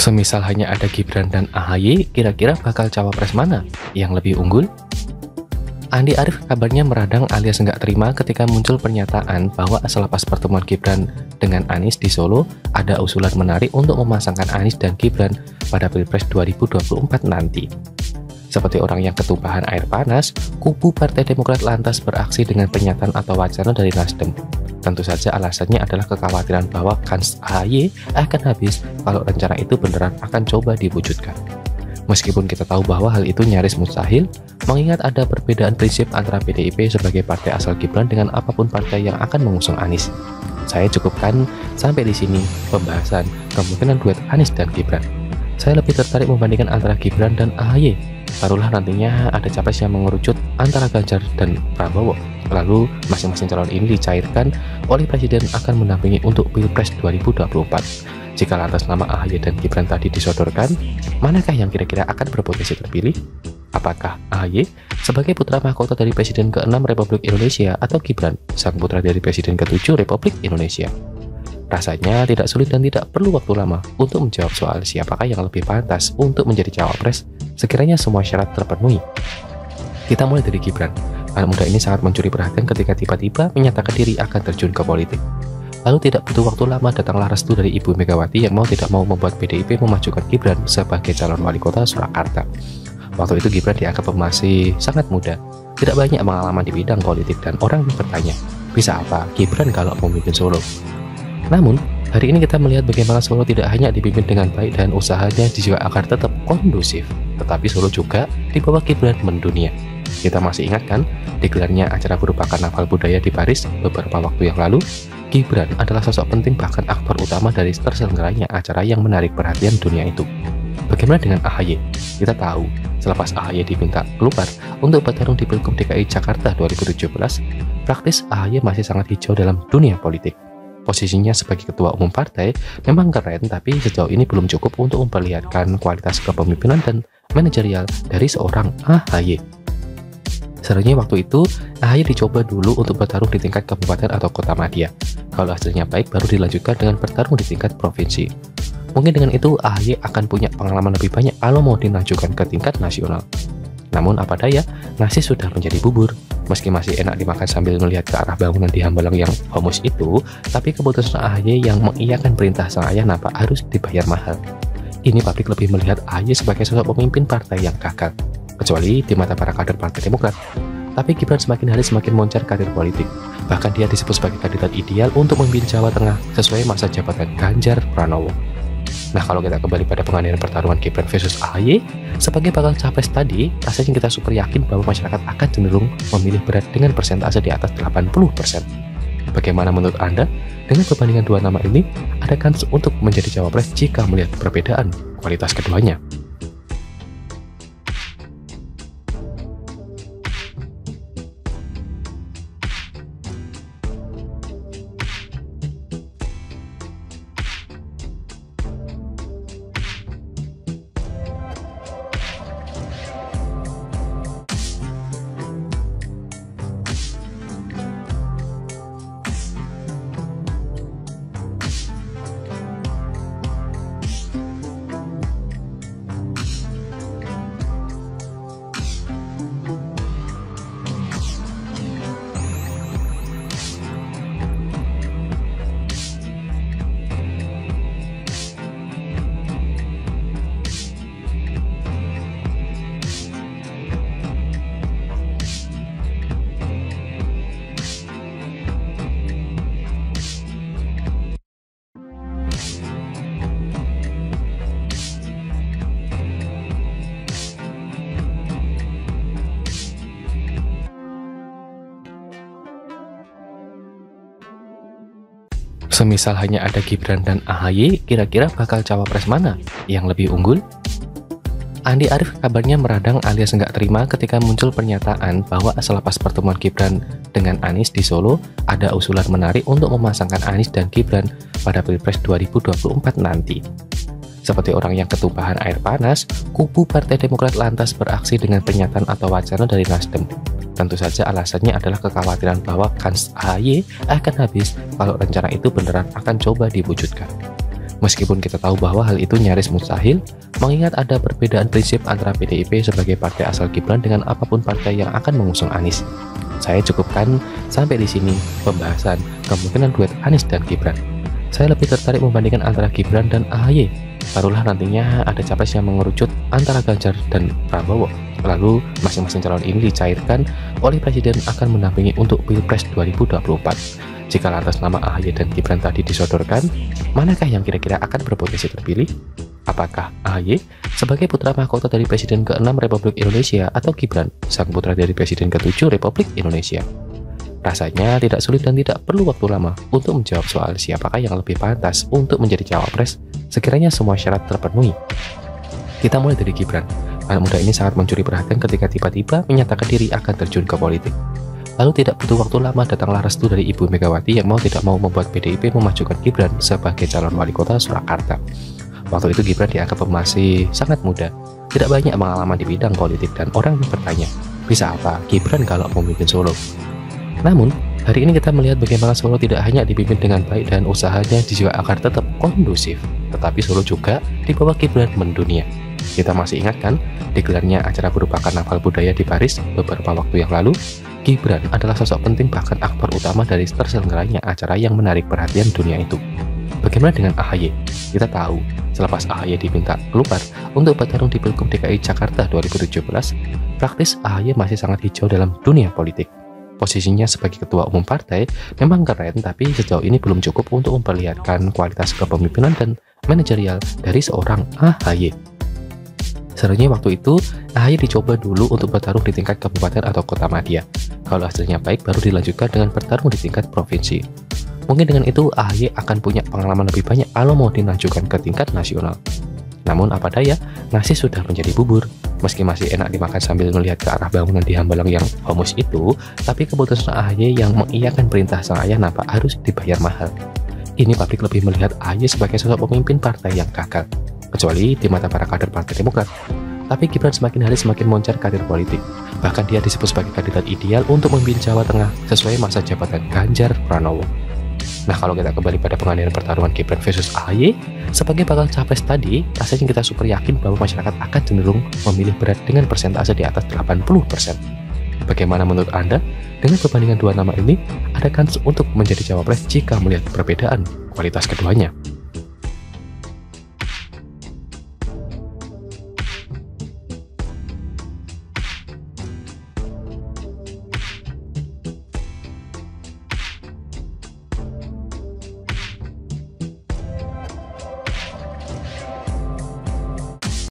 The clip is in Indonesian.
Semisal hanya ada Gibran dan AHY, kira-kira bakal cawapres mana yang lebih unggul? Andi Arief kabarnya meradang alias nggak terima ketika muncul pernyataan bahwa selepas pertemuan Gibran dengan Anies di Solo, ada usulan menarik untuk memasangkan Anies dan Gibran pada Pilpres 2024 nanti. Seperti orang yang ketumpahan air panas, kubu Partai Demokrat lantas beraksi dengan pernyataan atau wacana dari Nasdem. Tentu saja alasannya adalah kekhawatiran bahwa kans AHY akan habis kalau rencana itu beneran akan coba diwujudkan. Meskipun kita tahu bahwa hal itu nyaris mustahil, mengingat ada perbedaan prinsip antara PDIP sebagai partai asal Gibran dengan apapun partai yang akan mengusung Anies. Saya cukupkan sampai di sini pembahasan kemungkinan duet Anies dan Gibran. Saya lebih tertarik membandingkan antara Gibran dan AHY. Barulah nantinya ada capres yang mengerucut antara Ganjar dan Prabowo. Lalu masing-masing calon ini dicairkan oleh Presiden akan mendampingi untuk Pilpres 2024. Jika lantas nama AHY dan Gibran tadi disodorkan, manakah yang kira-kira akan berpotensi terpilih? Apakah AHY sebagai putra mahkota dari Presiden ke-6 Republik Indonesia atau Gibran, sang putra dari Presiden ke-7 Republik Indonesia? Rasanya tidak sulit dan tidak perlu waktu lama untuk menjawab soal siapakah yang lebih pantas untuk menjadi cawapres sekiranya semua syarat terpenuhi. Kita mulai dari Gibran. Anak muda ini sangat mencuri perhatian ketika tiba-tiba menyatakan diri akan terjun ke politik. Lalu tidak butuh waktu lama datanglah restu dari Ibu Megawati yang mau tidak mau membuat PDIP memajukan Gibran sebagai calon wali kota Surakarta. Waktu itu Gibran dianggap masih sangat muda, tidak banyak pengalaman di bidang politik dan orang bertanya, bisa apa Gibran kalau memimpin Solo? Namun, hari ini kita melihat bagaimana Solo tidak hanya dipimpin dengan baik dan usahanya juga akan tetap kondusif, tetapi Solo juga di bawah Gibran mendunia. Kita masih ingat kan, digelarnya acara berupa karnaval budaya di Paris beberapa waktu yang lalu? Gibran adalah sosok penting bahkan aktor utama dari terselenggaranya acara yang menarik perhatian dunia itu. Bagaimana dengan AHY? Kita tahu, selepas AHY diminta keluar untuk bertarung di Pilgub DKI Jakarta 2017, praktis AHY masih sangat hijau dalam dunia politik. Posisinya sebagai ketua umum partai memang keren, tapi sejauh ini belum cukup untuk memperlihatkan kualitas kepemimpinan dan manajerial dari seorang AHY. Sebenarnya waktu itu, AHY dicoba dulu untuk bertarung di tingkat kabupaten atau kota madya. Kalau hasilnya baik, baru dilanjutkan dengan bertarung di tingkat provinsi. Mungkin dengan itu, AHY akan punya pengalaman lebih banyak kalau mau dinajukan ke tingkat nasional. Namun apa daya, nasi sudah menjadi bubur. Meski masih enak dimakan sambil melihat ke arah bangunan di Hambalang yang homus itu, tapi keputusan AHY yang mengiyakan perintah sang ayah nampak harus dibayar mahal. Ini publik lebih melihat AHY sebagai sosok pemimpin partai yang gagal, kecuali di mata para kader Partai Demokrat. Tapi Gibran semakin hari semakin moncar karir politik. Bahkan dia disebut sebagai kandidat ideal untuk memimpin Jawa Tengah sesuai masa jabatan Ganjar Pranowo. Nah, kalau kita kembali pada pengandaian pertarungan Gibran versus AHY, sebagai bakal capres tadi, rasanya kita super yakin bahwa masyarakat akan cenderung memilih berat dengan persentase di atas 80%. Bagaimana menurut Anda? Dengan perbandingan dua nama ini, ada kans untuk menjadi cawapres jika melihat perbedaan kualitas keduanya. Semisal hanya ada Gibran dan AHY, kira-kira bakal cawapres mana yang lebih unggul? Andi Arief kabarnya meradang alias nggak terima ketika muncul pernyataan bahwa selepas pertemuan Gibran dengan Anies di Solo, ada usulan menarik untuk memasangkan Anies dan Gibran pada Pilpres 2024 nanti. Seperti orang yang ketumpahan air panas, kubu Partai Demokrat lantas beraksi dengan pernyataan atau wacana dari Nasdem. Tentu saja alasannya adalah kekhawatiran bahwa kans AHY akan habis kalau rencana itu beneran akan coba diwujudkan. Meskipun kita tahu bahwa hal itu nyaris mustahil, mengingat ada perbedaan prinsip antara PDIP sebagai partai asal Gibran dengan apapun partai yang akan mengusung Anies. Saya cukupkan sampai di sini pembahasan kemungkinan duet Anies dan Gibran. Saya lebih tertarik membandingkan antara Gibran dan AHY. Barulah nantinya ada capres yang mengerucut antara Ganjar dan Prabowo. Lalu masing-masing calon ini dicairkan oleh Presiden akan mendampingi untuk Pilpres 2024. Jika lantas nama AHY dan Gibran tadi disodorkan, manakah yang kira-kira akan berpotensi terpilih? Apakah AHY sebagai putra mahkota dari Presiden ke-6 Republik Indonesia atau Gibran, sang putra dari Presiden ke-7 Republik Indonesia? Rasanya tidak sulit dan tidak perlu waktu lama untuk menjawab soal siapakah yang lebih pantas untuk menjadi cawapres sekiranya semua syarat terpenuhi. Kita mulai dari Gibran. Anak muda ini sangat mencuri perhatian ketika tiba-tiba menyatakan diri akan terjun ke politik. Lalu tidak butuh waktu lama datanglah restu dari Ibu Megawati yang mau tidak mau membuat PDIP memajukan Gibran sebagai calon wali kota Surakarta. Waktu itu Gibran dianggap masih sangat muda, tidak banyak pengalaman di bidang politik dan orang bertanya, bisa apa Gibran kalau memimpin Solo? Namun, hari ini kita melihat bagaimana Solo tidak hanya dipimpin dengan baik dan usahanya juga agar tetap kondusif, tetapi Solo juga dibawa Gibran mendunia. Kita masih ingat kan, digelarnya acara berupa karnaval budaya di Paris beberapa waktu yang lalu, Gibran adalah sosok penting bahkan aktor utama dari terselenggaranya acara yang menarik perhatian dunia itu. Bagaimana dengan AHY? Kita tahu, selepas AHY diminta keluar untuk bertarung di Pilgub DKI Jakarta 2017, praktis AHY masih sangat hijau dalam dunia politik. Posisinya sebagai ketua umum partai memang keren, tapi sejauh ini belum cukup untuk memperlihatkan kualitas kepemimpinan dan manajerial dari seorang AHY. Sebenarnya waktu itu, AHY dicoba dulu untuk bertarung di tingkat kabupaten atau kota madya. Kalau hasilnya baik, baru dilanjutkan dengan bertarung di tingkat provinsi. Mungkin dengan itu, AHY akan punya pengalaman lebih banyak kalau mau dilanjutkan ke tingkat nasional. Namun apa daya, nasi sudah menjadi bubur. Meski masih enak dimakan sambil melihat ke arah bangunan di Hambalang yang homus itu, tapi keputusan AHY yang mengiyakan perintah sang ayah nampak harus dibayar mahal. Ini publik lebih melihat AHY sebagai sosok pemimpin partai yang gagal, kecuali di mata para kader Partai Demokrat. Tapi Gibran semakin hari semakin moncar karir politik. Bahkan dia disebut sebagai kandidat ideal untuk memimpin Jawa Tengah sesuai masa jabatan Ganjar Pranowo. Nah, kalau kita kembali pada pengadilan pertarungan Gibran versus AHY, sebagai bakal capres tadi, rasanya kita super yakin bahwa masyarakat akan cenderung memilih berat dengan persentase di atas 80%. Bagaimana menurut Anda? Dengan perbandingan dua nama ini, ada kans untuk menjadi cawapres jika melihat perbedaan kualitas keduanya.